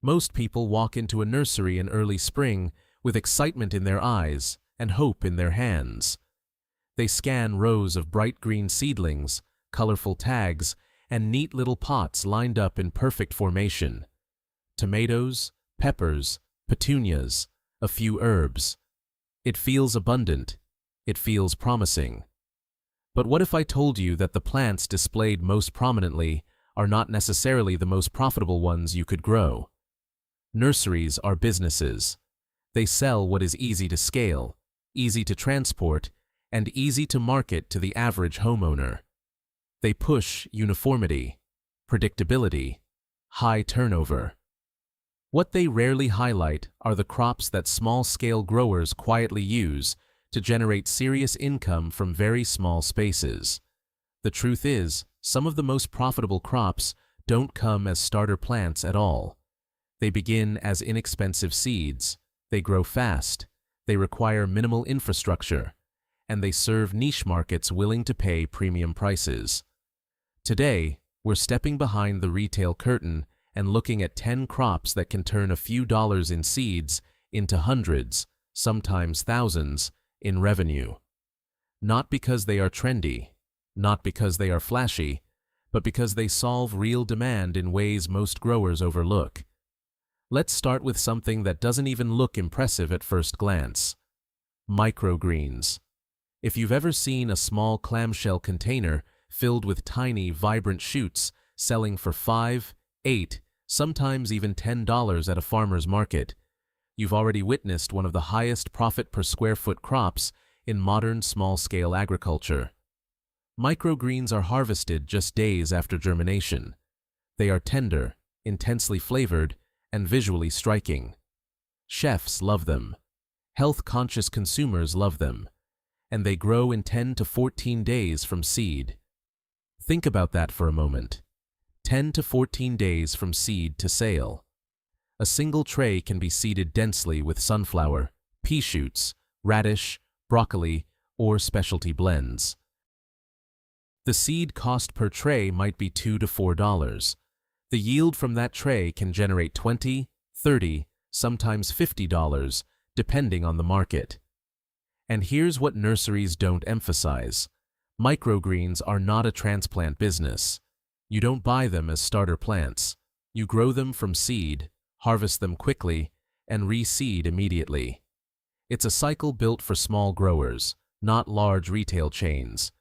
Most people walk into a nursery in early spring with excitement in their eyes and hope in their hands. They scan rows of bright green seedlings, colorful tags, and neat little pots lined up in perfect formation. Tomatoes, peppers, petunias, a few herbs. It feels abundant. It feels promising. But what if I told you that the plants displayed most prominently are not necessarily the most profitable ones you could grow? Nurseries are businesses. They sell what is easy to scale, easy to transport, and easy to market to the average homeowner. They push uniformity, predictability, high turnover. What they rarely highlight are the crops that small-scale growers quietly use to generate serious income from very small spaces. The truth is, some of the most profitable crops don't come as starter plants at all. They begin as inexpensive seeds, they grow fast, they require minimal infrastructure, and they serve niche markets willing to pay premium prices. Today, we're stepping behind the retail curtain and looking at 10 crops that can turn a few dollars in seeds into hundreds, sometimes thousands, in revenue. Not because they are trendy, not because they are flashy, but because they solve real demand in ways most growers overlook. Let's start with something that doesn't even look impressive at first glance. Microgreens. If you've ever seen a small clamshell container filled with tiny, vibrant shoots selling for $5, $8, sometimes even $10 at a farmer's market, you've already witnessed one of the highest profit per square foot crops in modern small-scale agriculture. Microgreens are harvested just days after germination. They are tender, intensely flavored, and visually striking. Chefs love them. Health-conscious consumers love them. And they grow in 10 to 14 days from seed. Think about that for a moment. 10 to 14 days from seed to sale. A single tray can be seeded densely with sunflower, pea shoots, radish, broccoli, or specialty blends. The seed cost per tray might be $2 to $4. The yield from that tray can generate $20, $30, sometimes $50, depending on the market. And here's what nurseries don't emphasize. Microgreens are not a transplant business. You don't buy them as starter plants. You grow them from seed, harvest them quickly, and reseed immediately. It's a cycle built for small growers, not large retail chains.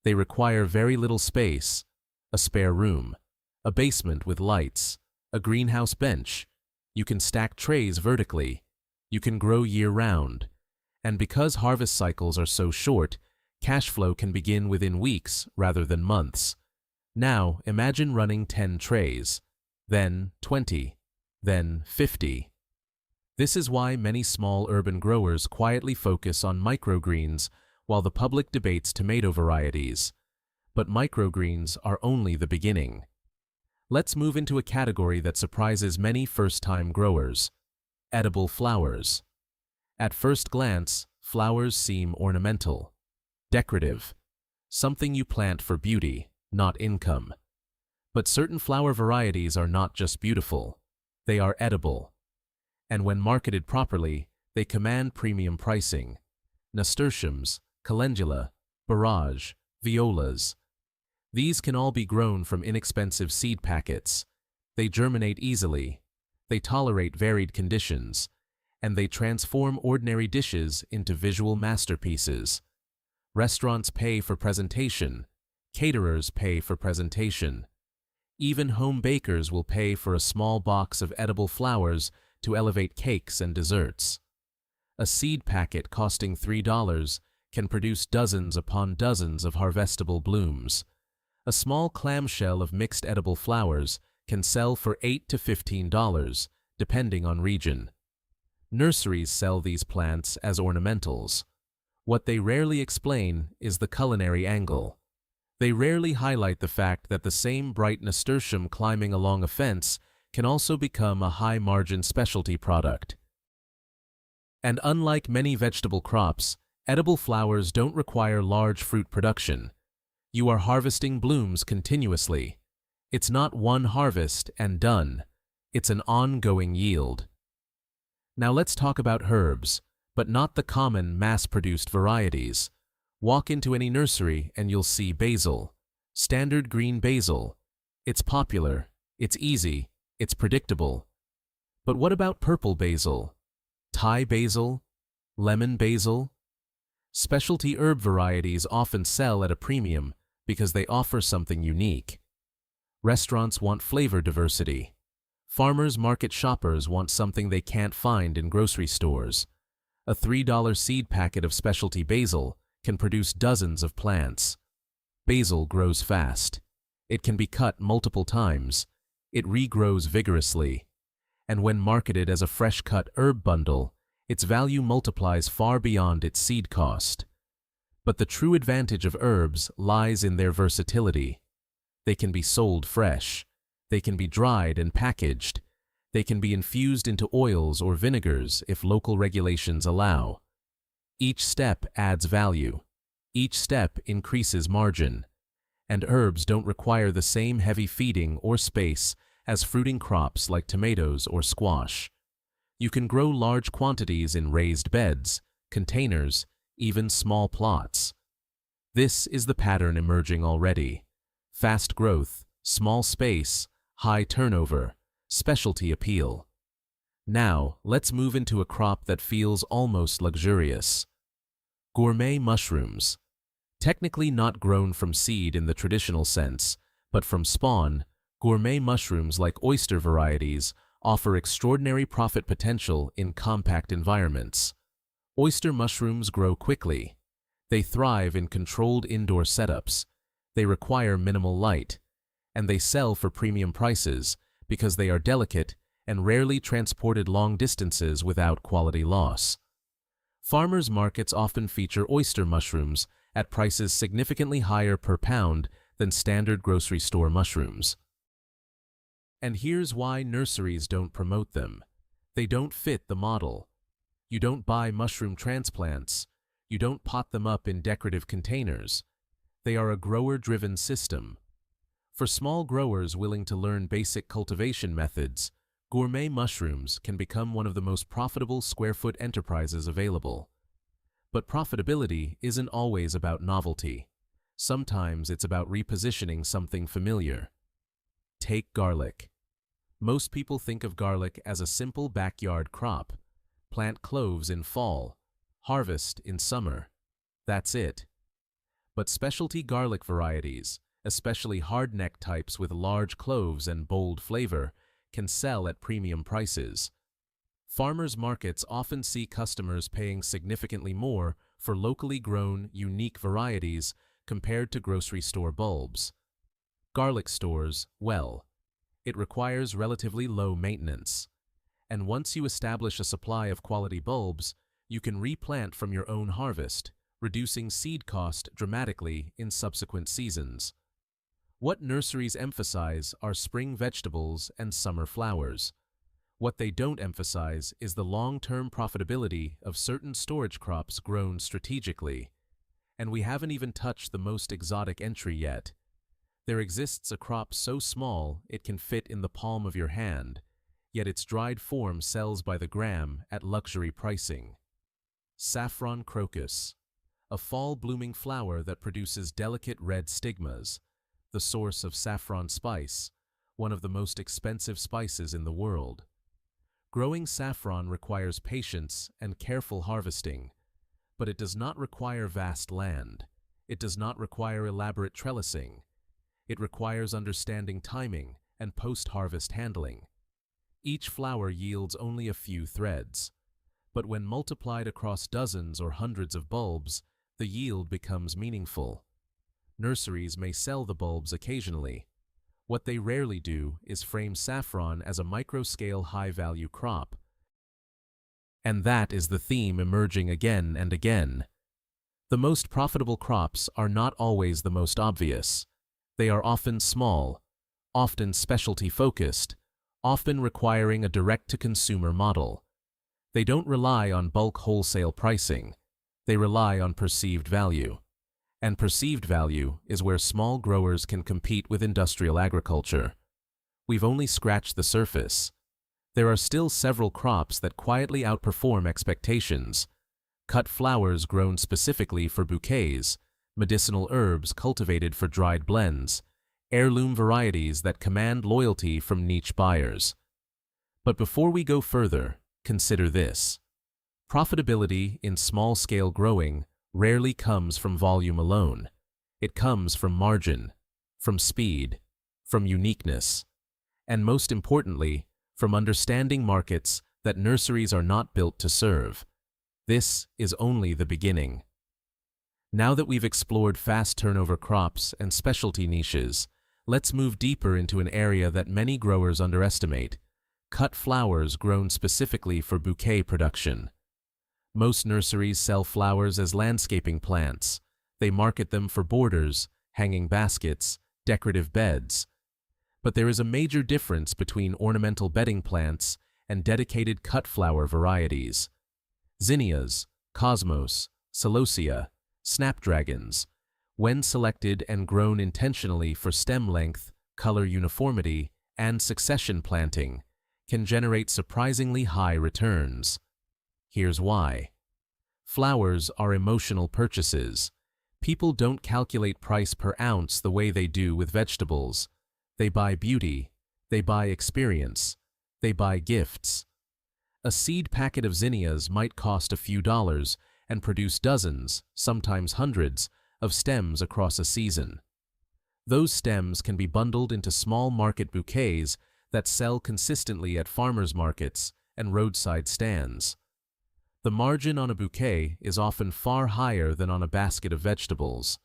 They require very little space, a spare room, a basement with lights, a greenhouse bench. You can stack trays vertically. You can grow year-round. And because harvest cycles are so short, cash flow can begin within weeks rather than months. Now, imagine running 10 trays, then 20, then 50. This is why many small urban growers quietly focus on microgreens while the public debates tomato varieties. But microgreens are only the beginning. Let's move into a category that surprises many first-time growers: edible flowers. At first glance, flowers seem ornamental, decorative, something you plant for beauty, not income. But certain flower varieties are not just beautiful, they are edible. And when marketed properly, they command premium pricing. Nasturtiums, calendula, borage, violas. These can all be grown from inexpensive seed packets. They germinate easily, they tolerate varied conditions, and they transform ordinary dishes into visual masterpieces. Restaurants pay for presentation. Caterers pay for presentation. Even home bakers will pay for a small box of edible flowers to elevate cakes and desserts. A seed packet costing $3 can produce dozens upon dozens of harvestable blooms. A small clamshell of mixed edible flowers can sell for $8 to $15, depending on region. Nurseries sell these plants as ornamentals. What they rarely explain is the culinary angle. They rarely highlight the fact that the same bright nasturtium climbing along a fence can also become a high-margin specialty product. And unlike many vegetable crops, edible flowers don't require large fruit production. You are harvesting blooms continuously. It's not one harvest and done. It's an ongoing yield. Now let's talk about herbs, but not the common mass-produced varieties. Walk into any nursery and you'll see basil. Standard green basil. It's popular, it's easy, it's predictable. But what about purple basil? Thai basil? Lemon basil? Specialty herb varieties often sell at a premium because they offer something unique. Restaurants want flavor diversity. Farmers market shoppers want something they can't find in grocery stores. A $3 seed packet of specialty basil can produce dozens of plants. Basil grows fast. It can be cut multiple times. It regrows vigorously. And when marketed as a fresh-cut herb bundle, its value multiplies far beyond its seed cost. But the true advantage of herbs lies in their versatility. They can be sold fresh. They can be dried and packaged. They can be infused into oils or vinegars if local regulations allow. Each step adds value. Each step increases margin. And herbs don't require the same heavy feeding or space as fruiting crops like tomatoes or squash. You can grow large quantities in raised beds, containers, even small plots. This is the pattern emerging already. Fast growth, small space, high turnover, specialty appeal. Now, let's move into a crop that feels almost luxurious. Gourmet mushrooms. Technically not grown from seed in the traditional sense, but from spawn, gourmet mushrooms like oyster varieties offer extraordinary profit potential in compact environments. Oyster mushrooms grow quickly. They thrive in controlled indoor setups. They require minimal light. And they sell for premium prices because they are delicate and rarely transported long distances without quality loss. Farmers' markets often feature oyster mushrooms at prices significantly higher per pound than standard grocery store mushrooms. And here's why nurseries don't promote them. They don't fit the model. You don't buy mushroom transplants. You don't pot them up in decorative containers. They are a grower-driven system. For small growers willing to learn basic cultivation methods, gourmet mushrooms can become one of the most profitable square-foot enterprises available. But profitability isn't always about novelty. Sometimes it's about repositioning something familiar. Take garlic. Most people think of garlic as a simple backyard crop. Plant cloves in fall, harvest in summer. That's it. But specialty garlic varieties, especially hard-neck types with large cloves and bold flavor, can sell at premium prices. Farmers' markets often see customers paying significantly more for locally grown, unique varieties compared to grocery store bulbs. Garlic stores, well, it requires relatively low maintenance. And once you establish a supply of quality bulbs, you can replant from your own harvest, reducing seed cost dramatically in subsequent seasons. What nurseries emphasize are spring vegetables and summer flowers. What they don't emphasize is the long-term profitability of certain storage crops grown strategically. And we haven't even touched the most exotic entry yet. There exists a crop so small it can fit in the palm of your hand, yet its dried form sells by the gram at luxury pricing. Saffron crocus, a fall-blooming flower that produces delicate red stigmas, the source of saffron spice, one of the most expensive spices in the world. Growing saffron requires patience and careful harvesting, but it does not require vast land. It does not require elaborate trellising. It requires understanding timing and post-harvest handling. Each flower yields only a few threads, but when multiplied across dozens or hundreds of bulbs, the yield becomes meaningful. Nurseries may sell the bulbs occasionally. What they rarely do is frame saffron as a micro-scale high-value crop. And that is the theme emerging again and again. The most profitable crops are not always the most obvious. They are often small, often specialty-focused, often requiring a direct-to-consumer model. They don't rely on bulk wholesale pricing. They rely on perceived value. And perceived value is where small growers can compete with industrial agriculture. We've only scratched the surface. There are still several crops that quietly outperform expectations. Cut flowers grown specifically for bouquets, medicinal herbs cultivated for dried blends, heirloom varieties that command loyalty from niche buyers. But before we go further, consider this. Profitability in small-scale growing rarely comes from volume alone. It comes from margin, from speed, from uniqueness, and most importantly, from understanding markets that nurseries are not built to serve. This is only the beginning. Now that we've explored fast turnover crops and specialty niches, let's move deeper into an area that many growers underestimate: cut flowers grown specifically for bouquet production. Most nurseries sell flowers as landscaping plants. They market them for borders, hanging baskets, decorative beds. But there is a major difference between ornamental bedding plants and dedicated cut flower varieties. Zinnias, cosmos, celosia, snapdragons, when selected and grown intentionally for stem length, color uniformity, and succession planting, can generate surprisingly high returns. Here's why. Flowers are emotional purchases. People don't calculate price per ounce the way they do with vegetables. They buy beauty, they buy experience, they buy gifts. A seed packet of zinnias might cost a few dollars and produce dozens, sometimes hundreds, of stems across a season. Those stems can be bundled into small market bouquets that sell consistently at farmers markets and roadside stands. The margin on a bouquet is often far higher than on a basket of vegetables.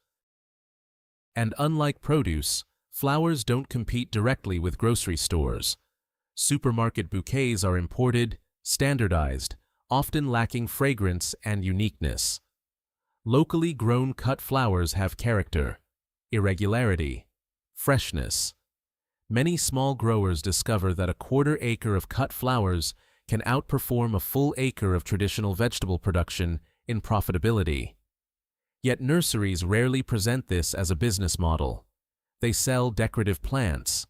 And unlike produce, flowers don't compete directly with grocery stores. Supermarket bouquets are imported, standardized, often lacking fragrance and uniqueness. Locally grown cut flowers have character, irregularity, freshness. Many small growers discover that a quarter acre of cut flowers can outperform a full acre of traditional vegetable production in profitability. Yet nurseries rarely present this as a business model. They sell decorative plants.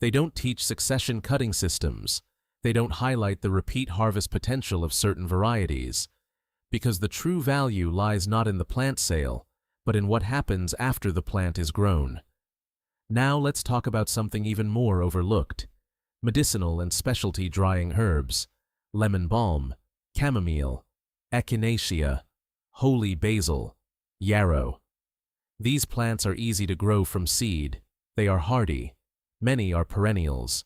They don't teach succession cutting systems. They don't highlight the repeat harvest potential of certain varieties. Because the true value lies not in the plant sale, but in what happens after the plant is grown. Now let's talk about something even more overlooked: medicinal and specialty drying herbs. Lemon balm, chamomile, echinacea, holy basil, yarrow. These plants are easy to grow from seed. They are hardy. Many are perennials.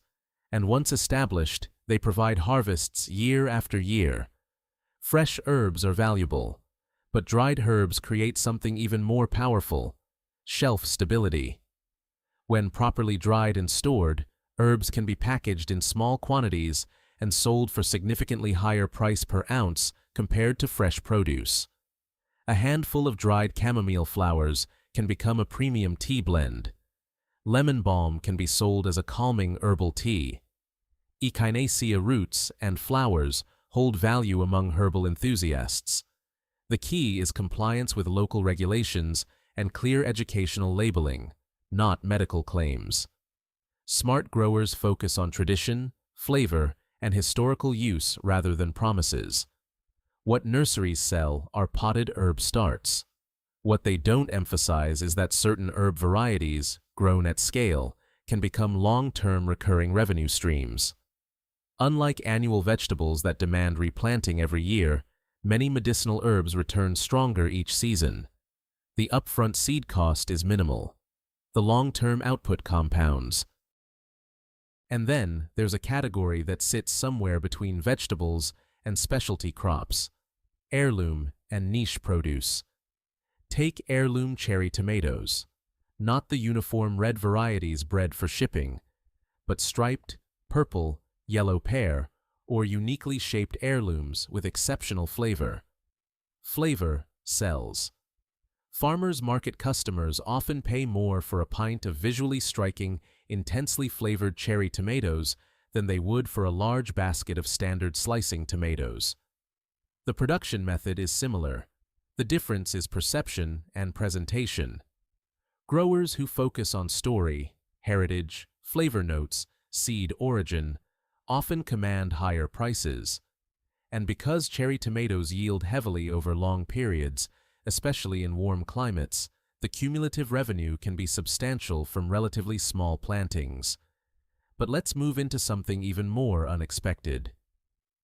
And once established, they provide harvests year after year. Fresh herbs are valuable, but dried herbs create something even more powerful: shelf stability. When properly dried and stored, herbs can be packaged in small quantities and sold for significantly higher price per ounce compared to fresh produce. A handful of dried chamomile flowers can become a premium tea blend. Lemon balm can be sold as a calming herbal tea. Echinacea roots and flowers hold value among herbal enthusiasts. The key is compliance with local regulations and clear educational labeling, not medical claims. Smart growers focus on tradition, flavor, and historical use rather than promises. What nurseries sell are potted herb starts. What they don't emphasize is that certain herb varieties, grown at scale, can become long-term recurring revenue streams. Unlike annual vegetables that demand replanting every year, many medicinal herbs return stronger each season. The upfront seed cost is minimal. The long-term output compounds. And then there's a category that sits somewhere between vegetables and specialty crops: heirloom and niche produce. Take heirloom cherry tomatoes, not the uniform red varieties bred for shipping, but striped, purple, yellow pear, or uniquely shaped heirlooms with exceptional flavor. Flavor sells. Farmers market customers often pay more for a pint of visually striking, intensely flavored cherry tomatoes than they would for a large basket of standard slicing tomatoes. The production method is similar. The difference is perception and presentation. Growers who focus on story, heritage, flavor notes, seed origin, often command higher prices. And because cherry tomatoes yield heavily over long periods, especially in warm climates, the cumulative revenue can be substantial from relatively small plantings. But let's move into something even more unexpected.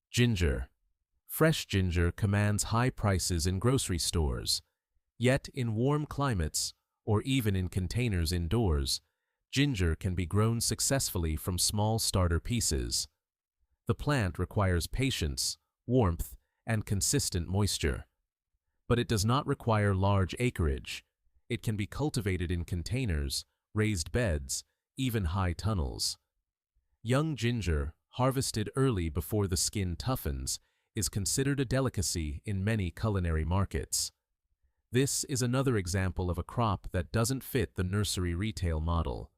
Ginger. Fresh ginger commands high prices in grocery stores. Yet, in warm climates, or even in containers indoors, ginger can be grown successfully from small starter pieces. The plant requires patience, warmth, and consistent moisture. But it does not require large acreage. It can be cultivated in containers, raised beds, even high tunnels. Young ginger, harvested early before the skin toughens, is considered a delicacy in many culinary markets. This is another example of a crop that doesn't fit the nursery retail model.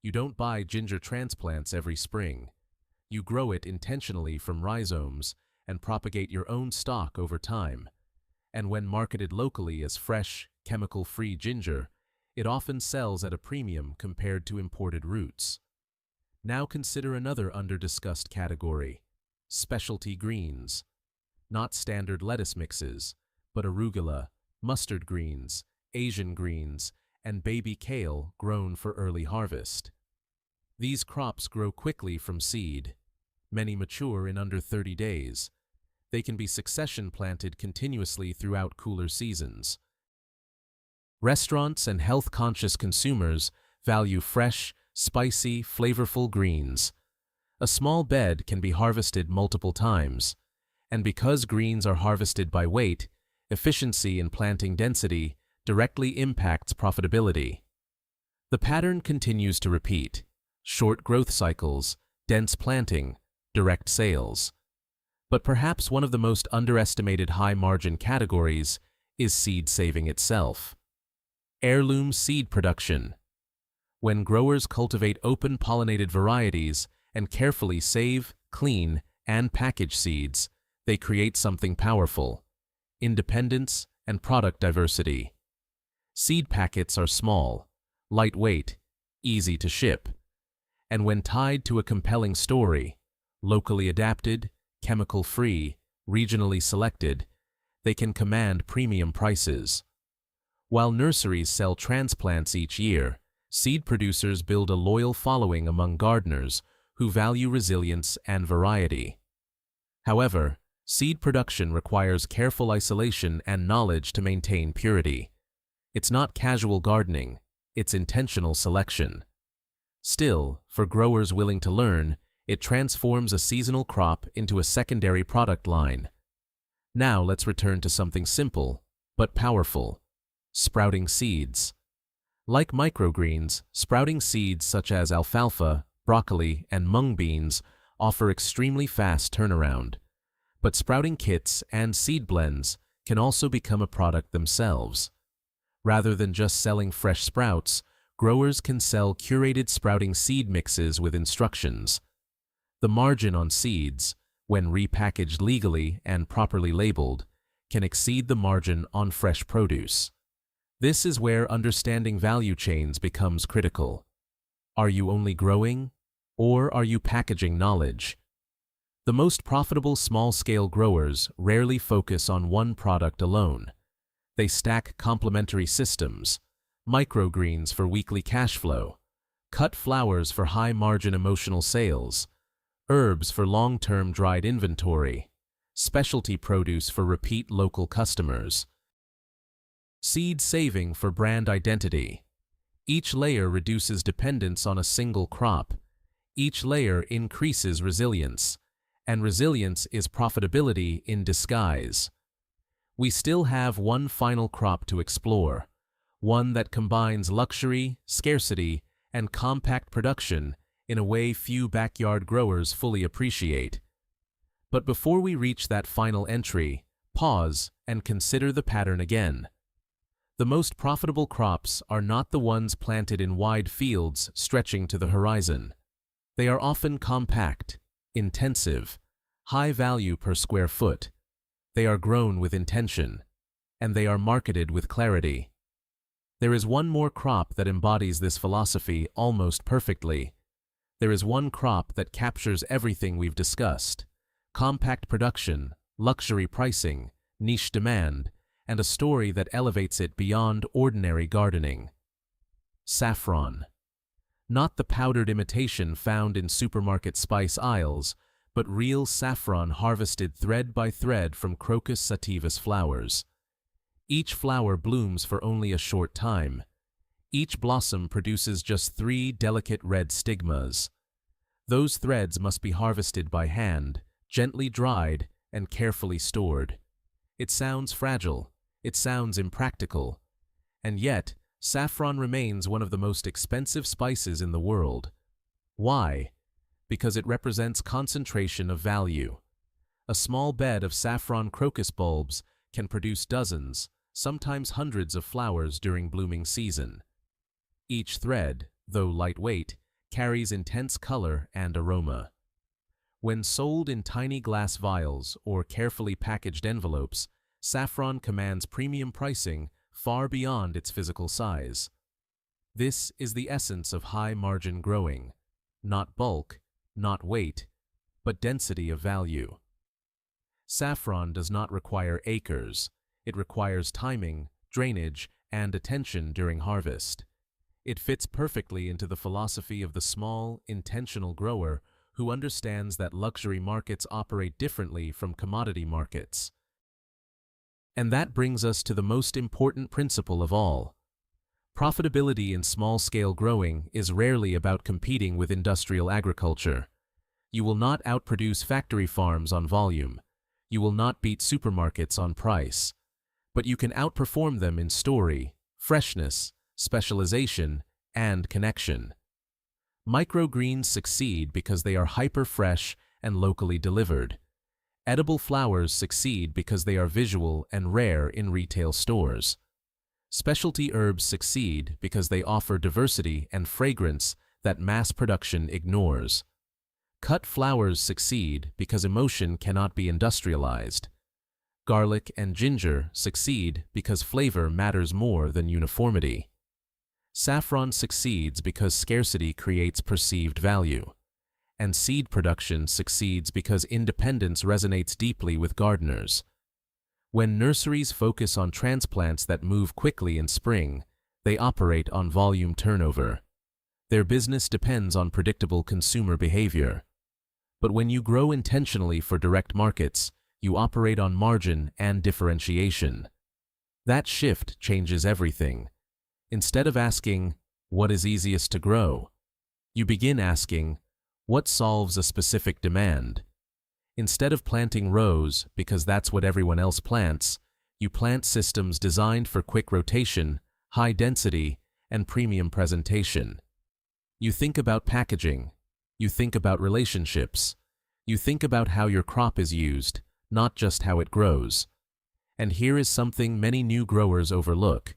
You don't buy ginger transplants every spring. You grow it intentionally from rhizomes and propagate your own stock over time. And when marketed locally as fresh, chemical-free ginger, it often sells at a premium compared to imported roots. Now consider another under-discussed category: specialty greens. Not standard lettuce mixes, but arugula, mustard greens, Asian greens, and baby kale grown for early harvest. These crops grow quickly from seed. Many mature in under 30 days. They can be succession planted continuously throughout cooler seasons. Restaurants and health-conscious consumers value fresh, spicy, flavorful greens. A small bed can be harvested multiple times, and because greens are harvested by weight, efficiency in planting density directly impacts profitability. The pattern continues to repeat: short growth cycles, dense planting, direct sales. But perhaps one of the most underestimated high-margin categories is seed saving itself. Heirloom seed production. When growers cultivate open-pollinated varieties and carefully save, clean, and package seeds, they create something powerful: independence and product diversity. Seed packets are small, lightweight, easy to ship, and when tied to a compelling story, locally adapted, chemical-free, regionally selected, they can command premium prices. While nurseries sell transplants each year, seed producers build a loyal following among gardeners who value resilience and variety. However, seed production requires careful isolation and knowledge to maintain purity. It's not casual gardening, it's intentional selection. Still, for growers willing to learn, it transforms a seasonal crop into a secondary product line. Now let's return to something simple, but powerful: sprouting seeds. Like microgreens, sprouting seeds such as alfalfa, broccoli, and mung beans offer extremely fast turnaround. But sprouting kits and seed blends can also become a product themselves. Rather than just selling fresh sprouts, growers can sell curated sprouting seed mixes with instructions. The margin on seeds, when repackaged legally and properly labeled, can exceed the margin on fresh produce. This is where understanding value chains becomes critical. Are you only growing, or are you packaging knowledge? The most profitable small-scale growers rarely focus on one product alone. They stack complementary systems: microgreens for weekly cash flow, cut flowers for high-margin emotional sales, herbs for long-term dried inventory, specialty produce for repeat local customers, seed saving for brand identity. Each layer reduces dependence on a single crop. Each layer increases resilience, and resilience is profitability in disguise. We still have one final crop to explore, one that combines luxury, scarcity, and compact production in a way few backyard growers fully appreciate. But before we reach that final entry, pause and consider the pattern again. The most profitable crops are not the ones planted in wide fields stretching to the horizon. They are often compact, intensive, high value per square foot. They are grown with intention, and they are marketed with clarity. There is one more crop that embodies this philosophy almost perfectly: There is one crop that captures everything we've discussed: compact production, luxury pricing, niche demand, and a story that elevates it beyond ordinary gardening. Saffron. Not the powdered imitation found in supermarket spice aisles, but real saffron harvested thread by thread from Crocus sativus flowers. Each flower blooms for only a short time. Each blossom produces just 3 delicate red stigmas. Those threads must be harvested by hand, gently dried, and carefully stored. It sounds fragile, it sounds impractical, and yet saffron remains one of the most expensive spices in the world. Why? Because it represents concentration of value. A small bed of saffron crocus bulbs can produce dozens, sometimes hundreds of flowers during blooming season. Each thread, though lightweight, carries intense color and aroma. When sold in tiny glass vials or carefully packaged envelopes, saffron commands premium pricing far beyond its physical size. This is the essence of high-margin growing: not bulk, not weight, but density of value. Saffron does not require acres. It requires timing, drainage, and attention during harvest. It fits perfectly into the philosophy of the small, intentional grower who understands that luxury markets operate differently from commodity markets. And that brings us to the most important principle of all. Profitability in small-scale growing is rarely about competing with industrial agriculture. You will not outproduce factory farms on volume. You will not beat supermarkets on price. But you can outperform them in story, freshness, specialization, and connection. Microgreens succeed because they are hyper-fresh and locally delivered. Edible flowers succeed because they are visual and rare in retail stores. Specialty herbs succeed because they offer diversity and fragrance that mass production ignores. Cut flowers succeed because emotion cannot be industrialized. Garlic and ginger succeed because flavor matters more than uniformity. Saffron succeeds because scarcity creates perceived value. And seed production succeeds because independence resonates deeply with gardeners. When nurseries focus on transplants that move quickly in spring, they operate on volume turnover. Their business depends on predictable consumer behavior. But when you grow intentionally for direct markets, you operate on margin and differentiation. That shift changes everything. Instead of asking, "What is easiest to grow?" you begin asking, "What solves a specific demand?" Instead of planting rows because that's what everyone else plants, you plant systems designed for quick rotation, high density, and premium presentation. You think about packaging. You think about relationships. You think about how your crop is used, not just how it grows. And here is something many new growers overlook.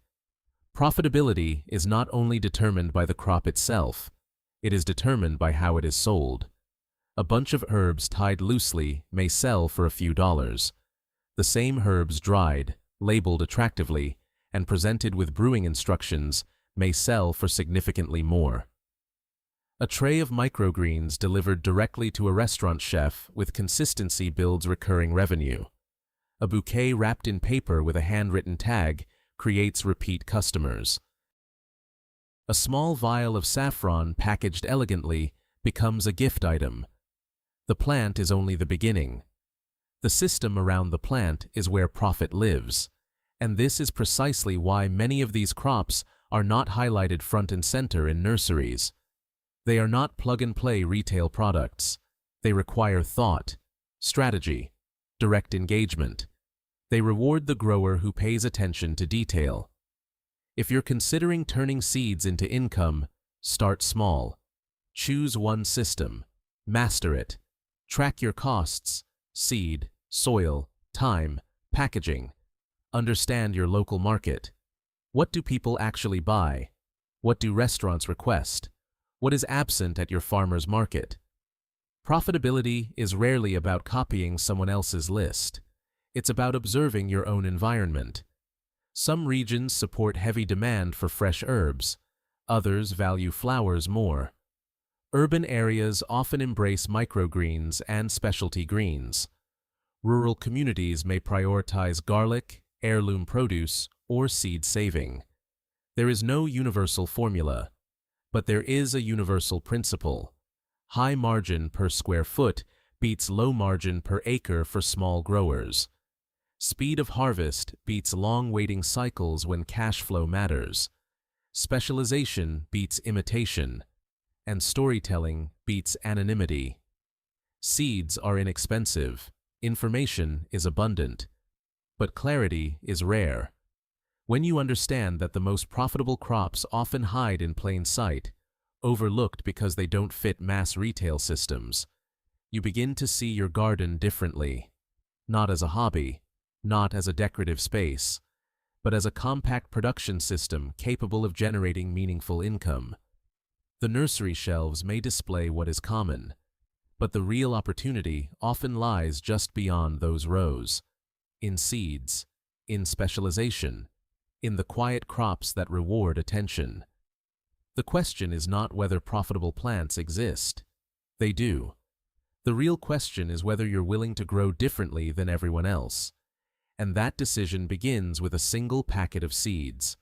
Profitability is not only determined by the crop itself, it is determined by how it is sold. A bunch of herbs tied loosely may sell for a few dollars. The same herbs dried, labeled attractively, and presented with brewing instructions may sell for significantly more. A tray of microgreens delivered directly to a restaurant chef with consistency builds recurring revenue. A bouquet wrapped in paper with a handwritten tag creates repeat customers. A small vial of saffron packaged elegantly becomes a gift item. The plant is only the beginning. The system around the plant is where profit lives. And this is precisely why many of these crops are not highlighted front and center in nurseries. They are not plug-and-play retail products. They require thought, strategy, direct engagement. They reward the grower who pays attention to detail. If you're considering turning seeds into income, start small. Choose one system. Master it. Track your costs: seed, soil, time, packaging. Understand your local market. What do people actually buy? What do restaurants request? What is absent at your farmer's market? Profitability is rarely about copying someone else's list. It's about observing your own environment. Some regions support heavy demand for fresh herbs. Others value flowers more. Urban areas often embrace microgreens and specialty greens. Rural communities may prioritize garlic, heirloom produce, or seed saving. There is no universal formula, but there is a universal principle. High margin per square foot beats low margin per acre for small growers. Speed of harvest beats long waiting cycles when cash flow matters. Specialization beats imitation, and storytelling beats anonymity. Seeds are inexpensive, information is abundant, but clarity is rare. When you understand that the most profitable crops often hide in plain sight, overlooked because they don't fit mass retail systems, you begin to see your garden differently, not as a hobby, not as a decorative space, but as a compact production system capable of generating meaningful income. The nursery shelves may display what is common, but the real opportunity often lies just beyond those rows, in seeds, in specialization, in the quiet crops that reward attention. The question is not whether profitable plants exist. They do. The real question is whether you're willing to grow differently than everyone else. And that decision begins with a single packet of seeds.